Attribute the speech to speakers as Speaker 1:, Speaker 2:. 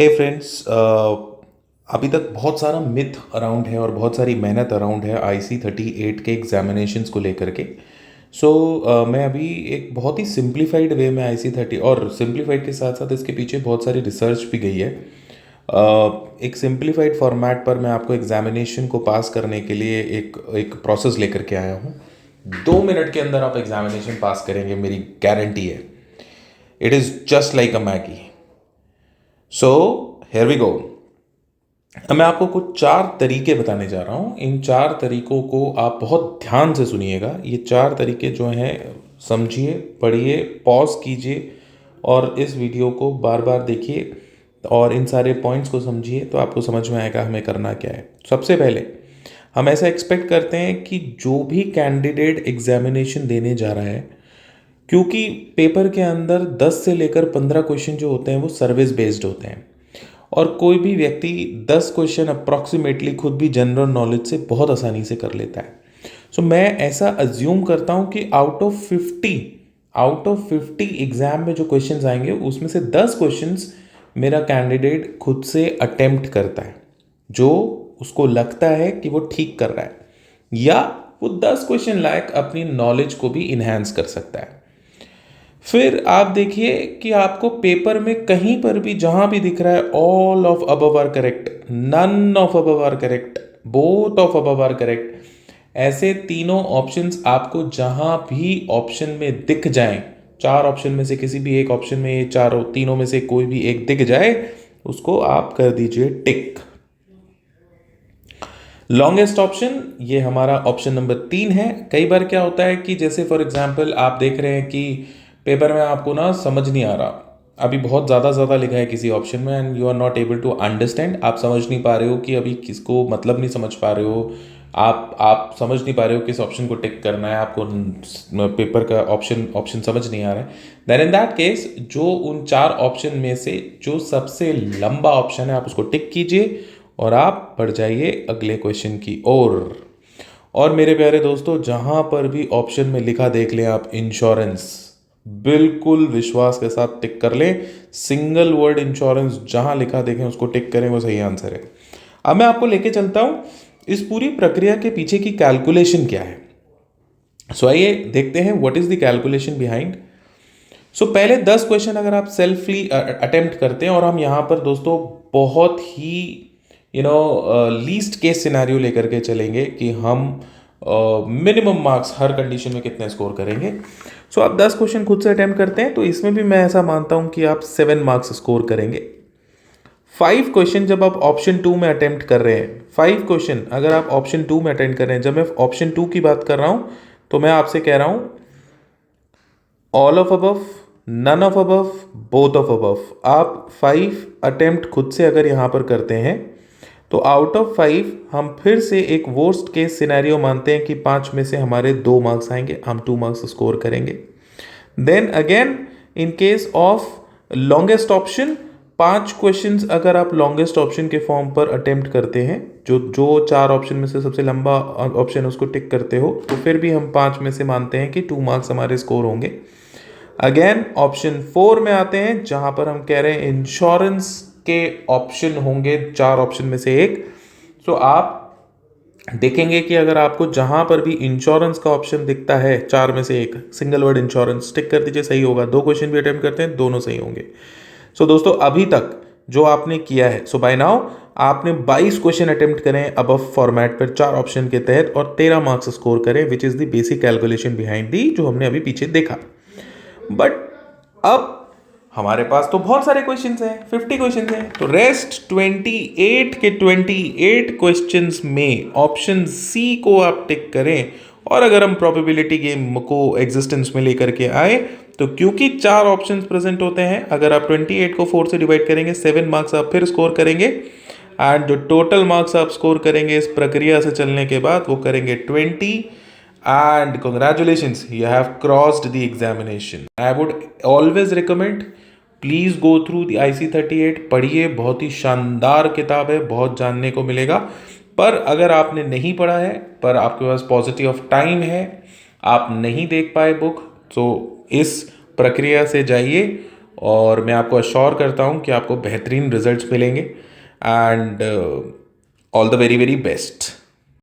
Speaker 1: हे friends, अभी तक बहुत सारा मिथ अराउंड है और बहुत सारी मेहनत अराउंड है IC38 के एग्जामिनेशंस को लेकर के। मैं अभी एक बहुत ही सिंप्लीफाइड वे में IC30 और सिंप्लीफाइड के साथ साथ इसके पीछे बहुत सारी रिसर्च भी गई है। एक सिंप्लीफाइड फॉर्मेट पर मैं आपको एग्जामिनेशन को पास करने के लिए एक एक प्रोसेस लेकर के आया हूँ। 2 मिनट के अंदर आप एग्जामिनेशन पास करेंगे, मेरी गारंटी है। It is just like a Maggi. So here we go. अब मैं आपको कुछ 4 तरीके बताने जा रहा हूँ। इन 4 तरीकों को आप बहुत ध्यान से सुनिएगा। ये 4 तरीके जो हैं, समझिए, पढ़िए, पॉज कीजिए और इस वीडियो को बार बार देखिए और इन सारे पॉइंट्स को समझिए, तो आपको समझ में आएगा हमें करना क्या है। सबसे पहले हम ऐसा एक्सपेक्ट करते हैं कि जो भी कैंडिडेट एग्जामिनेशन देने जा रहा है, क्योंकि पेपर के अंदर 10 से लेकर 15 क्वेश्चन जो होते हैं वो सर्विस बेस्ड होते हैं और कोई भी व्यक्ति 10 क्वेश्चन अप्रॉक्सीमेटली खुद भी जनरल नॉलेज से बहुत आसानी से कर लेता है। मैं ऐसा अज्यूम करता हूँ कि आउट ऑफ 50 एग्जाम में जो क्वेश्चंस आएंगे उसमें से 10 क्वेश्चंस मेरा कैंडिडेट खुद से अटेम्प्ट करता है, जो उसको लगता है कि वो ठीक कर रहा है, या वो 10 क्वेश्चन लायक अपनी नॉलेज को भी इन्हेंस कर सकता है। फिर आप देखिए कि आपको पेपर में कहीं पर भी जहां भी दिख रहा है all of above are correct, none of above are correct, both of above are correct, ऐसे तीनों ऑप्शंस आपको जहां भी ऑप्शन में दिख जाएं, 4 ऑप्शन में से किसी भी एक ऑप्शन में ये चारों तीनों में से कोई भी एक दिख जाए, उसको आप कर दीजिए टिक। लॉन्गेस्ट ऑप्शन ये हमारा ऑप्शन नंबर 3 है। कई बार क्या होता है कि जैसे फॉर एग्जांपल आप देख रहे हैं कि पेपर में आपको ना समझ नहीं आ रहा, अभी बहुत ज़्यादा लिखा है किसी ऑप्शन में and you are not able to understand. आप समझ नहीं पा रहे हो कि अभी किसको मतलब नहीं समझ पा रहे हो, आप समझ नहीं पा रहे हो किस ऑप्शन को टिक करना है, आपको पेपर का ऑप्शन समझ नहीं आ रहा है। देन इन दैट केस जो उन 4 ऑप्शन में से जो सबसे लंबा ऑप्शन है आप उसको टिक कीजिए और आप बढ़ जाइए अगले क्वेश्चन की ओर। और मेरे प्यारे दोस्तों, जहां पर भी ऑप्शन में लिखा देख लें आप इंश्योरेंस, बिल्कुल विश्वास के साथ टिक कर लें। सिंगल वर्ड इंश्योरेंस जहां लिखा देखें उसको टिक करें, वो सही आंसर है। अब मैं आपको लेके चलता हूं इस पूरी प्रक्रिया के पीछे की कैलकुलेशन क्या है। आइए देखते हैं what is the calculation behind. पहले 10 क्वेश्चन अगर आप सेल्फली अटेम्प्ट करते हैं, और हम यहां पर दोस्तों बहुत ही लीस्ट केस सिनेरियो लेकर के चलेंगे कि हम मिनिमम मार्क्स हर कंडीशन में कितने स्कोर करेंगे। आप 10 क्वेश्चन खुद से अटेम्प्ट करते हैं तो इसमें भी मैं ऐसा मानता हूं कि आप 7 मार्क्स स्कोर करेंगे। 5 क्वेश्चन जब आप ऑप्शन 2 में अटेम्प्ट कर रहे हैं, 5 क्वेश्चन अगर आप ऑप्शन 2 में अटेम्प्ट कर रहे हैं, जब मैं ऑप्शन 2 की बात कर रहा हूं तो मैं आपसे कह रहा हूं all of above, none of above, both of above. आप 5 अटेम्प्ट खुद से अगर यहां पर करते हैं तो आउट ऑफ 5 हम फिर से एक वर्स्ट केस सिनेरियो मानते हैं कि 5 में से हमारे 2 मार्क्स आएंगे, हम 2 मार्क्स स्कोर करेंगे। Then again in case of longest option, 5 questions अगर आप लॉन्गेस्ट ऑप्शन के फॉर्म पर अटेम्प्ट करते हैं, जो जो 4 ऑप्शन में से सबसे लंबा ऑप्शन उसको टिक करते हो, तो फिर भी हम 5 में से मानते हैं कि 2 मार्क्स हमारे स्कोर होंगे। अगेन ऑप्शन 4 में आते हैं जहां पर हम कह रहे हैं इंश्योरेंस के ऑप्शन होंगे 4 ऑप्शन में से एक। आप देखेंगे कि अगर आपको जहां पर भी इंश्योरेंस का ऑप्शन दिखता है 4 में से एक, सिंगल वर्ड इंश्योरेंस टिक कर दीजिए, सही होगा। 2 क्वेश्चन भी अटेम्प्ट करते हैं, दोनों सही होंगे। दोस्तों अभी तक जो आपने किया है, बाय नाउ आपने 22 क्वेश्चन अटेम्प्ट करें अबव फॉर्मेट पर 4 ऑप्शन के तहत और 13 मार्क्स स्कोर करें, which is the basic calculation behind the जो हमने अभी पीछे देखा। बट अब हमारे पास तो बहुत सारे क्वेश्चंस हैं, 50 क्वेश्चंस हैं, तो रेस्ट 28 के 28 क्वेश्चंस में ऑप्शन सी को आप टिक करें। और अगर हम प्रोबेबिलिटी गेम को एग्जिस्टेंस में लेकर के आए तो क्योंकि 4 ऑप्शंस प्रेजेंट होते हैं, अगर आप 28 को 4 से डिवाइड करेंगे, 7 मार्क्स आप फिर स्कोर करेंगे एंड जो टोटल मार्क्स आप स्कोर करेंगे इस प्रक्रिया से चलने के बाद वो करेंगे 20। and congratulations, you have crossed the examination. I would always recommend, please go through the IC38, पढ़िए, बहुत ही शानदार किताब है, बहुत जानने को मिलेगा। पर अगर आपने नहीं पढ़ा है, पर आपके पास पॉजिटिव ऑफ टाइम है, आप नहीं देख पाए बुक, तो इस प्रक्रिया से जाइए और मैं आपको अश्योर करता हूँ कि आपको बेहतरीन रिजल्ट्स मिलेंगे and all the very very best.